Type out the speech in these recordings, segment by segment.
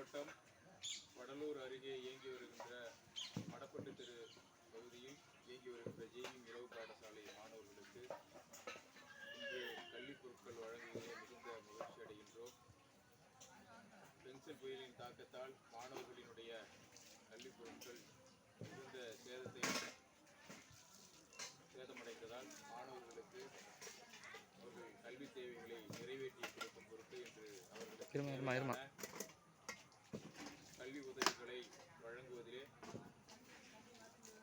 மாவட்டம் வடலூர் அருகே இயங்கி வருகின்ற மடப்பட்டு தெரு பகுதியில் இயங்கி வருகின்ற ஜெய்விம் இரவு பாடசாலை மாணவர்களுக்கு இன்று கல்விப் பொருட்கள் வழங்குவதிலே மிகுந்த மகிழ்ச்சி அடைகின்றோம். பென்சில் புயலின் தாக்கத்தால் மாணவர்களினுடைய கல்விப் பொருட்கள் மிகுந்த சேதமடைந்ததால் மாணவர்களுக்கு அவர்கள் கல்வி தேவைகளை நிறைவேற்றி கொடுக்கும் பொருட்டு என்று அவர்களுக்கு கல்வி உதவிகளை வழங்குவதிலே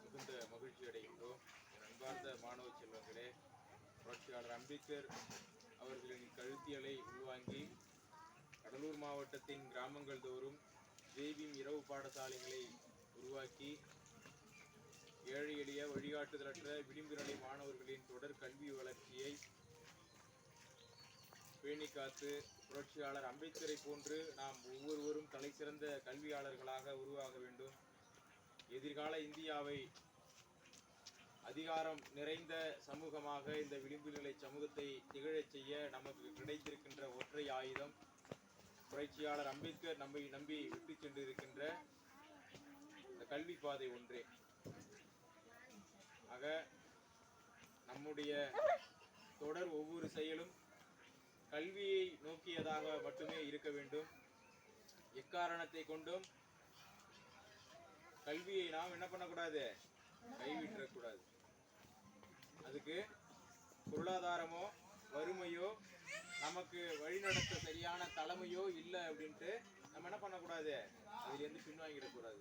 மிகுந்த மகிழ்ச்சி அடைகின்றோம். என் அன்பார்ந்த மாணவ செல்வங்களே, புரட்சியாளர் அம்பேத்கர் அவர்களின் கழுத்தியலை உள்வாங்கி கடலூர் மாவட்டத்தின் கிராமங்கள் தோறும் ஜெய்விம் இரவு பாடசாலைகளை உருவாக்கி ஏழை எளிய வழிகாட்டுதலற்ற விளிம்பு நிலை மாணவர்களின் தொடர் கல்வி வளர்ச்சியை பேணி காத்து புரட்சியாளர் அம்பேத்கரை போன்று நாம் ஒவ்வொருவரும் தலை சிறந்த கல்வியாளர்களாக உருவாக வேண்டும். எதிர்கால இந்தியாவை அதிகாரம் நிறைந்த சமூகமாக இந்த விளிம்பு நிலை சமூகத்தை திகழச் செய்ய நமக்கு கிடைத்திருக்கின்ற ஒற்றை ஆயுதம் புரட்சியாளர் அம்பேத்கர் நம்மை நம்பி விட்டு சென்றிருக்கின்ற இந்த கல்வி பாதை ஒன்றே. ஆக நம்முடைய தொடர் ஒவ்வொரு செயலும் கல்வியை நோக்கியதாக மட்டுமே இருக்க வேண்டும். எக்காரணத்தை கொண்டும் கல்வியை நாம் என்ன பண்ணக்கூடாது, கைவிட்டக்கூடாது. அதுக்கு பொருளாதாரமோ வறுமையோ நமக்கு வழிநடத்த சரியான தலைமையோ இல்லை அப்படின்ட்டு நம்ம என்ன பண்ணக்கூடாது, அதிலிருந்து பின்வாங்கிடக்கூடாது.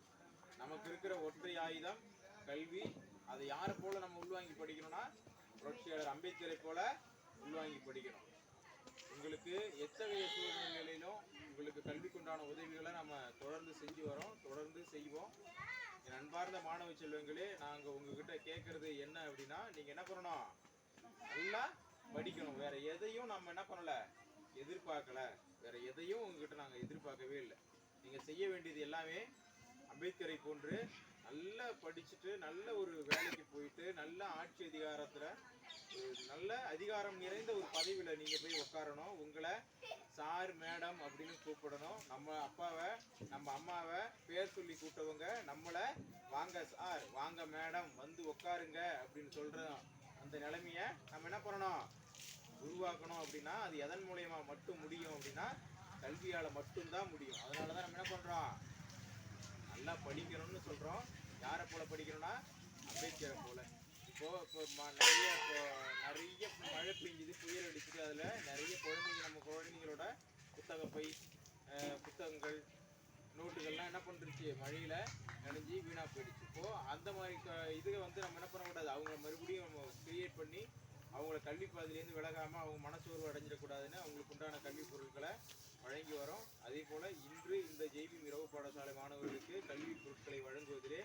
நமக்கு இருக்கிற ஒற்றை ஆயுதம் கல்வி. அதை யாரை போல நம்ம உள்வாங்கி படிக்கணும்னா புரட்சியாளர் அம்பேத்கரை போல உள்வாங்கி படிக்கணும். உங்களுக்கு எத்தகைய சூழ்நிலையிலும் உங்களுக்கு கல்விக்குண்டான உதவிகளை நம்ம தொடர்ந்து செஞ்சு வரோம், தொடர்ந்து செய்வோம். என் அன்பார்ந்த மாணவ செல்வங்களே, நாங்கள் உங்ககிட்ட கேட்கறது என்ன அப்படின்னா, நீங்கள் என்ன பண்ணணும், நல்லா படிக்கணும். வேற எதையும் நம்ம என்ன பண்ணல, எதிர்பார்க்கல. வேற எதையும் உங்ககிட்ட நாங்கள் எதிர்பார்க்கவே இல்லை. நீங்கள் செய்ய வேண்டியது எல்லாமே அம்பேத்கரை போன்று நல்லா படிச்சுட்டு நல்ல ஒரு வேலைக்கு போயிட்டு நல்ல ஆட்சி அதிகாரத்தில் நல்ல அதிகாரம் நிறைந்த ஒரு பதவியில் நீங்கள் போய் உட்காரணும். உங்களை சார் மேடம் அப்படின்னு கூப்பிடணும். நம்ம அப்பாவை நம்ம அம்மாவை பேர் சொல்லி கூப்பிட்டவங்க நம்மளை வாங்க சார் வாங்க மேடம் வந்து உட்காருங்க அப்படின்னு சொல்கிறோம். அந்த நிலைமையை நம்ம என்ன பண்ணணும், உருவாக்கணும். அப்படின்னா அது எதன் மூலயமா மட்டும் முடியும் அப்படின்னா கல்வியால் மட்டும்தான் முடியும். அதனால தான் நம்ம என்ன பண்ணுறோம், நல்லா படிக்கணும்னு சொல்கிறோம். யாரை போல படிக்கணும்னா அம்பேத்கரை போல. இப்போ நிறைய மழை பெஞ்சுது, புயல் அடிச்சுட்டு அதில் நிறைய நம்ம குழந்தைங்களோட புத்தகப்பை புத்தகங்கள் நோட்டுகள்லாம் என்ன பண்ணுருச்சு, மழையில் நனைஞ்சி வீணாக போயிடுச்சு. இப்போது அந்த மாதிரி இதை வந்து நம்ம என்ன பண்ணக்கூடாது, அவங்கள மறுபடியும் நம்ம கிரியேட் பண்ணி அவங்கள கல்வி பாதையிலேருந்து விலகாமல் அவங்க மனசோர்வு அடைஞ்சிடக்கூடாதுன்னு அவங்களுக்கு உண்டான கல்வி பொருட்களை வழங்கி வரோம். அதே போல் இன்று இந்த ஜெய்விம் இரவு பாடசாலை மாணவர்களுக்கு கல்வி பொருட்களை வழங்குவதிலே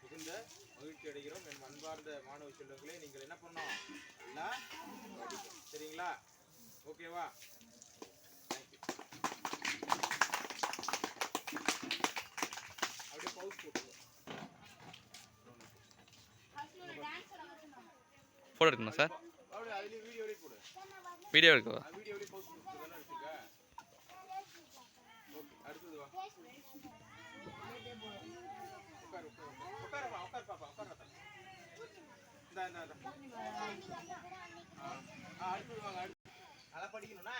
மிகுந்த மகிழ்ச்சி அடைகிறோம். என் அன்பார்ந்த மாணவ செல்வங்களே, நீங்கள் என்ன பண்ணோம், நல்லா படிக்கணும். சரிங்களா? ஓகேவா? தேங்க்யூ. அப்படியே பவுஸ் போட்டுருவோம். போட்டோ எடுக்கணும் சார். அப்படியே அதுலேயும் வீடியோலேயே போடு. வீடியோ எடுக்கவா? வீடியோலேயே பவுஸ் போட்டு தானே எடுத்துக்க. ஓகே, அடுத்தது வா. உட்கார் பாப்பா, உட்கார். இந்த அடுத்தது வாங்க. நல்லா படிக்கணும்னா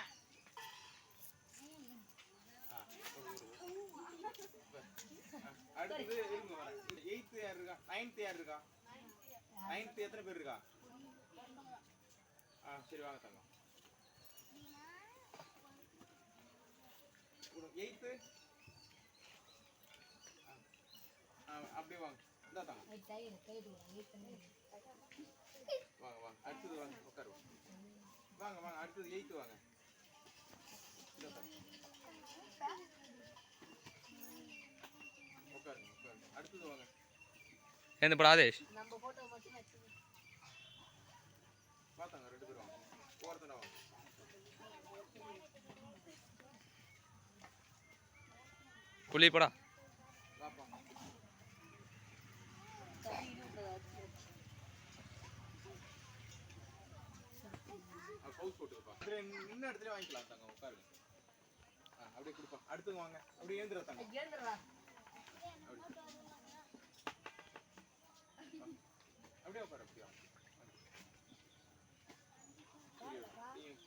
அடுத்தது இருங்க வரேன். 8th யார் இருக்கா, 9th யார் இருக்கா, 9th எத்தனை பேர் இருக்கா? சரி வாங்க தங்கம். 8th அப்படியே வாங்க. இந்த தாங்க வாங்க. அடுத்தது வாங்க, உட்காரு. வாங்க அடுத்தது 8th வாங்க. உட்காருங்க. அடுத்தது வாங்க. எந்த படம் ஆதேஷ்? பார்த்தாங்க 2 பேரும் வாங்க. போகிறதுனா வாங்க. புள்ளிப்படா வாப்பா. பவுஸ் போட்டுருப்பா. இன்னும் இடத்துல வாங்கிக்கலாம் தாங்க, உட்காருங்க. அப்படியே கொடுப்பா. அடுத்து வாங்க. அப்படியே ஏந்திர தங்க. அப்படியே உட்காரு. அப்படியே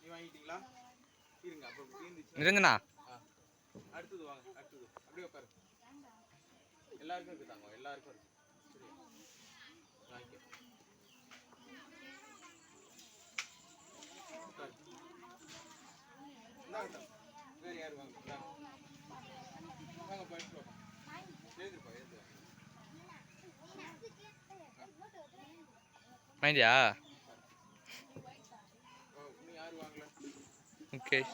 நீ வாங்கிட்டீங்களா? இருங்க. அப்போ தீர்ந்துச்சு. நிரஞ்சனா அடுத்தது வாங்க. அடுத்தது அப்படியே உட்காரு. எல்லாருக்கும் இருக்கு தாங்க. எல்லாருக்கும் இருக்கு. சரி வாங்கிக்க. உட்காரு. இந்தாங்க. வேறு யார் வாங்க. வாங்க போயிட்டு வாங்க. எழுதுப்பா எழுது. மைண்டியா இன்னும் யார் வாங்கல? முகேஷ்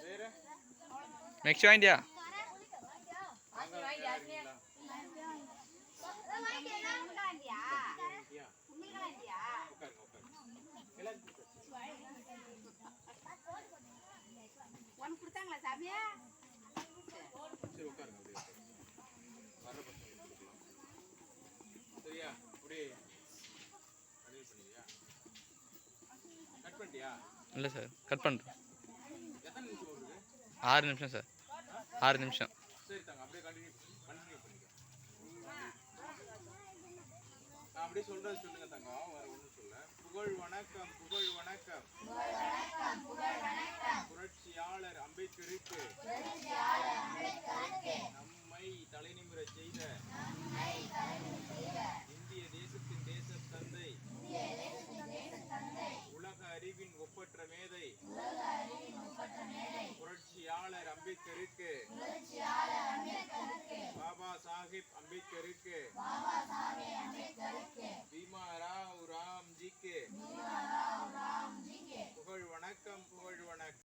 வேற நெக்ஸ்ட் வாங்கிட்டியா? சரி உட்காருங்க. அப்படியே வர்ற பசங்க கொடுக்கலாம். சரியா? அப்படியே அடியில் பண்ணியா? கட் பண்ணிட்டியா? இல்லை சார் கட் பண்ணுறேன். எத்தனை நிமிஷம் வருது? 6 நிமிஷம் சார். 6 நிமிஷம். சரி தாங்க. அப்படியே கண்டினியூ பண்ணிக்க. நான் அப்படியே சொல்றது சொல்லுங்க தங்கம். வேற ஒன்றும் சொல்ல. புகழ் வணக்கம். புகழ் வணக்கம். புரட்சியாளர் அம்பேத்கருக்கு நம்மை தலைநிமிரச் செய்த இந்திய தேசத்தின் தேசத்தந்தை, உலக அறிவின் ஒப்பற்ற மேதை புரட்சியாளர் அம்பேத்கருக்கு, பாபா சாஹிப் அம்பேத்கருக்கு